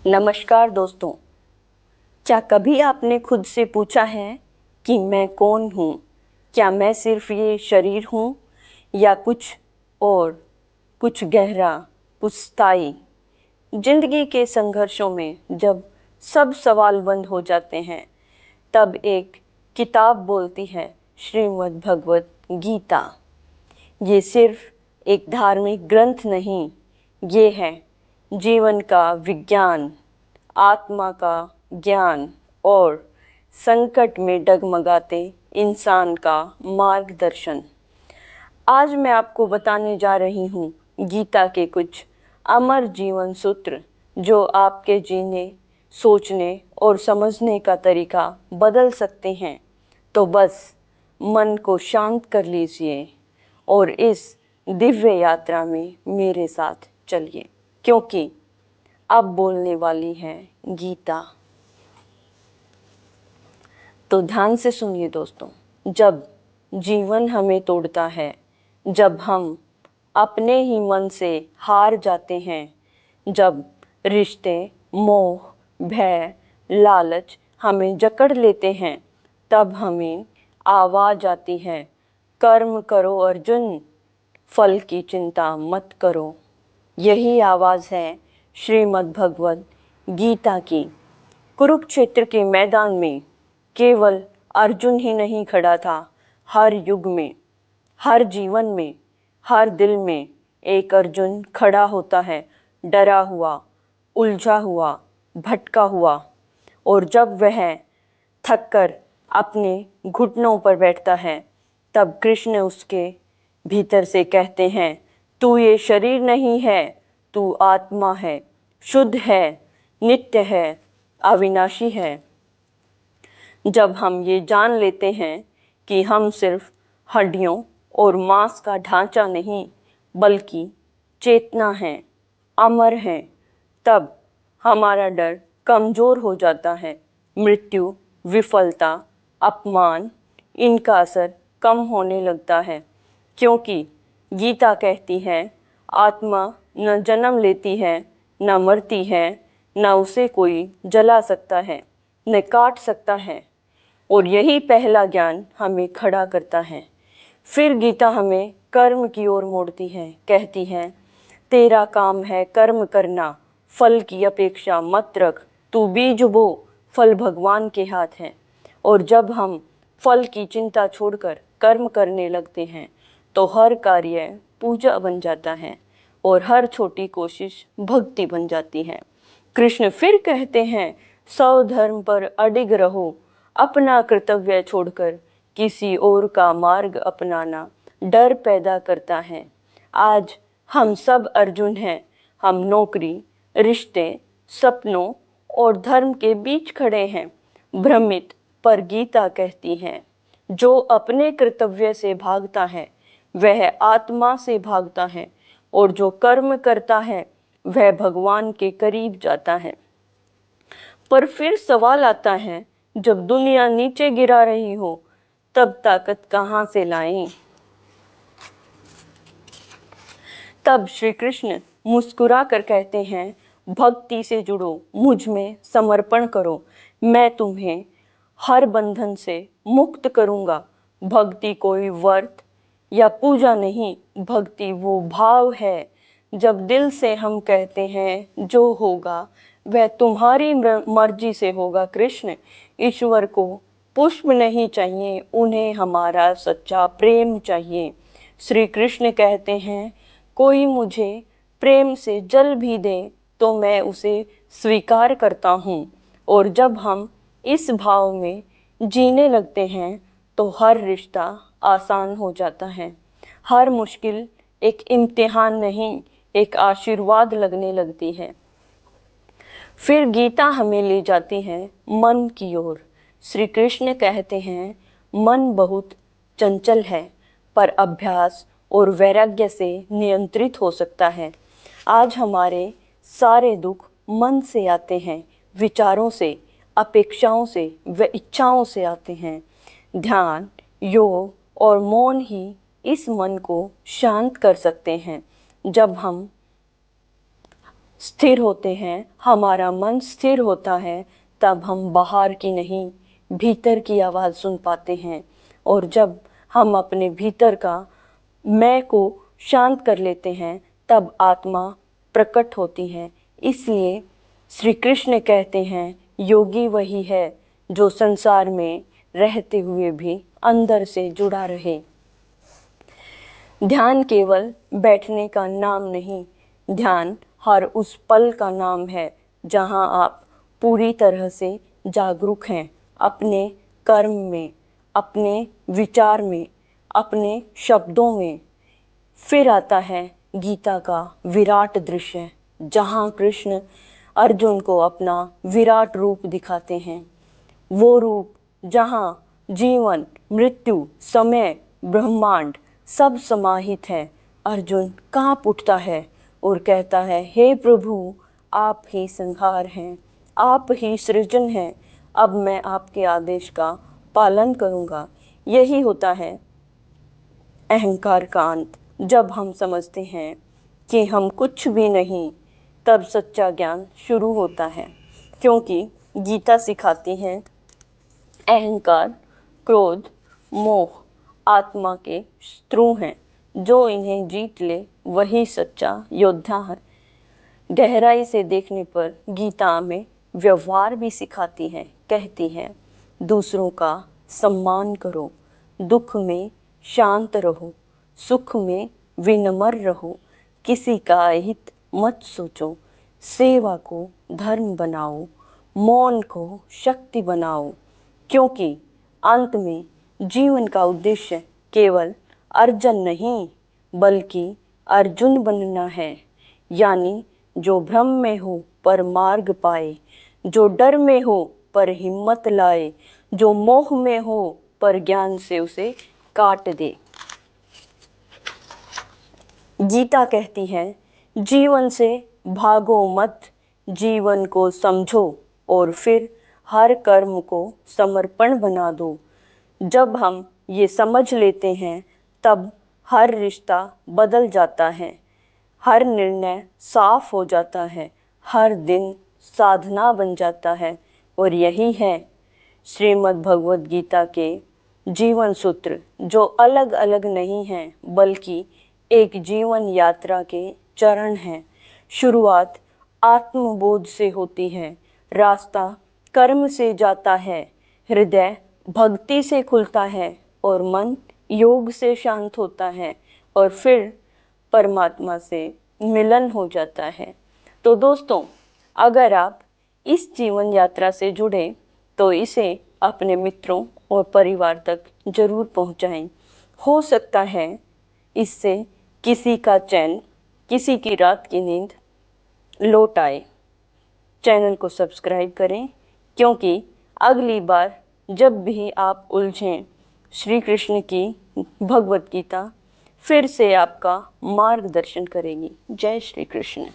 नमस्कार दोस्तों। क्या कभी आपने खुद से पूछा है कि मैं कौन हूँ? क्या मैं सिर्फ ये शरीर हूँ या कुछ और, कुछ गहरा, कुछ स्थायी? जिंदगी के संघर्षों में जब सब सवाल बंद हो जाते हैं, तब एक किताब बोलती है, श्रीमद् भगवत गीता। ये सिर्फ एक धार्मिक ग्रंथ नहीं, ये है जीवन का विज्ञान, आत्मा का ज्ञान और संकट में डगमगाते इंसान का मार्गदर्शन। आज मैं आपको बताने जा रही हूँ गीता के कुछ अमर जीवन सूत्र जो आपके जीने, सोचने और समझने का तरीका बदल सकते हैं। तो बस मन को शांत कर लीजिए और इस दिव्य यात्रा में मेरे साथ चलिए, क्योंकि अब बोलने वाली है गीता। तो ध्यान से सुनिए दोस्तों। जब जीवन हमें तोड़ता है, जब हम अपने ही मन से हार जाते हैं, जब रिश्ते, मोह, भय, लालच हमें जकड़ लेते हैं, तब हमें आवाज आती है, कर्म करो अर्जुन, फल की चिंता मत करो। यही आवाज है श्रीमद् भगवत गीता की। कुरुक्षेत्र के मैदान में केवल अर्जुन ही नहीं खड़ा था। हर युग में, हर जीवन में, हर दिल में एक अर्जुन खड़ा होता है, डरा हुआ, उलझा हुआ, भटका हुआ। और जब वह थक कर अपने घुटनों पर बैठता है, तब कृष्ण उसके भीतर से कहते हैं, तू ये शरीर नहीं है, तू आत्मा है, शुद्ध है, नित्य है, अविनाशी है। जब हम ये जान लेते हैं कि हम सिर्फ हड्डियों और मांस का ढांचा नहीं, बल्कि चेतना है, अमर है, तब हमारा डर कमजोर हो जाता है। मृत्यु, विफलता, अपमान, इनका असर कम होने लगता है, क्योंकि गीता कहती है, आत्मा न जन्म लेती है, न मरती है, न उसे कोई जला सकता है, न काट सकता है। और यही पहला ज्ञान हमें खड़ा करता है। फिर गीता हमें कर्म की ओर मोड़ती है, कहती है, तेरा काम है कर्म करना, फल की अपेक्षा मत रख, तू बीज बो, फल भगवान के हाथ है। और जब हम फल की चिंता छोड़कर कर्म करने लगते हैं, तो हर कार्य पूजा बन जाता है और हर छोटी कोशिश भक्ति बन जाती है। कृष्ण फिर कहते हैं, स्वधर्म पर अडिग रहो, अपना कर्तव्य छोड़कर किसी और का मार्ग अपनाना डर पैदा करता है। आज हम सब अर्जुन हैं। हम नौकरी, रिश्ते, सपनों और धर्म के बीच खड़े हैं, भ्रमित। पर गीता कहती है, जो अपने कर्तव्य से भागता है वह आत्मा से भागता है, और जो कर्म करता है वह भगवान के करीब जाता है। पर फिर सवाल आता है, जब दुनिया नीचे गिरा रही हो, तब ताकत कहाँ से लाएं? तब श्री कृष्ण मुस्कुरा कर कहते हैं, भक्ति से जुड़ो, मुझ में समर्पण करो, मैं तुम्हें हर बंधन से मुक्त करूंगा। भक्ति कोई व्रत या पूजा नहीं, भक्ति वो भाव है जब दिल से हम कहते हैं, जो होगा वह तुम्हारी मर्जी से होगा। कृष्ण, ईश्वर को पुष्प नहीं चाहिए, उन्हें हमारा सच्चा प्रेम चाहिए। श्री कृष्ण कहते हैं, कोई मुझे प्रेम से जल भी दे तो मैं उसे स्वीकार करता हूँ। और जब हम इस भाव में जीने लगते हैं, तो हर रिश्ता आसान हो जाता है। हर मुश्किल एक इम्तिहान नहीं, एक आशीर्वाद लगने लगती है। फिर गीता हमें ले जाती है मन की ओर। श्री कृष्ण कहते हैं, मन बहुत चंचल है, पर अभ्यास और वैराग्य से नियंत्रित हो सकता है। आज हमारे सारे दुख मन से आते हैं, विचारों से, अपेक्षाओं से व इच्छाओं से आते हैं। ध्यान, योग और मौन ही इस मन को शांत कर सकते हैं। जब हम स्थिर होते हैं, हमारा मन स्थिर होता है, तब हम बाहर की नहीं भीतर की आवाज़ सुन पाते हैं। और जब हम अपने भीतर का मैं को शांत कर लेते हैं, तब आत्मा प्रकट होती है। इसलिए श्री कृष्ण कहते हैं, योगी वही है जो संसार में रहते हुए भी अंदर से जुड़ा रहे। ध्यान केवल बैठने का नाम नहीं, ध्यान हर उस पल का नाम है जहां आप पूरी तरह से जागरूक हैं, अपने कर्म में, अपने विचार में, अपने शब्दों में। फिर आता है गीता का विराट दृश्य, जहां कृष्ण अर्जुन को अपना विराट रूप दिखाते हैं। वो रूप जहां जीवन, मृत्यु, समय, ब्रह्मांड सब समाहित है। अर्जुन कांप उठता है और कहता है, हे प्रभु, आप ही संहार हैं, आप ही सृजन हैं, अब मैं आपके आदेश का पालन करूंगा। यही होता है अहंकार का अंत। जब हम समझते हैं कि हम कुछ भी नहीं, तब सच्चा ज्ञान शुरू होता है। क्योंकि गीता सिखाती है, अहंकार, क्रोध, मोह आत्मा के शत्रु हैं, जो इन्हें जीत ले वही सच्चा योद्धा है। गहराई से देखने पर गीता हमें व्यवहार भी सिखाती है। कहती है, दूसरों का सम्मान करो, दुख में शांत रहो, सुख में विनम्र रहो, किसी का अहित मत सोचो, सेवा को धर्म बनाओ, मौन को शक्ति बनाओ। क्योंकि अंत में जीवन का उद्देश्य केवल अर्जन नहीं, बल्कि अर्जुन बनना है। यानी जो भ्रम में हो पर मार्ग पाए, जो डर में हो पर हिम्मत लाए, जो मोह में हो पर ज्ञान से उसे काट दे। गीता कहती है, जीवन से भागो मत, जीवन को समझो और फिर हर कर्म को समर्पण बना दो। जब हम ये समझ लेते हैं, तब हर रिश्ता बदल जाता है, हर निर्णय साफ हो जाता है, हर दिन साधना बन जाता है। और यही है श्रीमद् भगवद गीता के जीवन सूत्र, जो अलग अलग नहीं हैं, बल्कि एक जीवन यात्रा के चरण हैं। शुरुआत आत्मबोध से होती है, रास्ता कर्म से जाता है, हृदय भक्ति से खुलता है और मन योग से शांत होता है, और फिर परमात्मा से मिलन हो जाता है। तो दोस्तों, अगर आप इस जीवन यात्रा से जुड़े तो इसे अपने मित्रों और परिवार तक जरूर पहुंचाएं। हो सकता है इससे किसी का चैन, किसी की रात की नींद लौट आए। चैनल को सब्सक्राइब करें, क्योंकि अगली बार जब भी आप उलझें, श्री कृष्ण की भगवद गीता फिर से आपका मार्गदर्शन करेगी। जय श्री कृष्ण।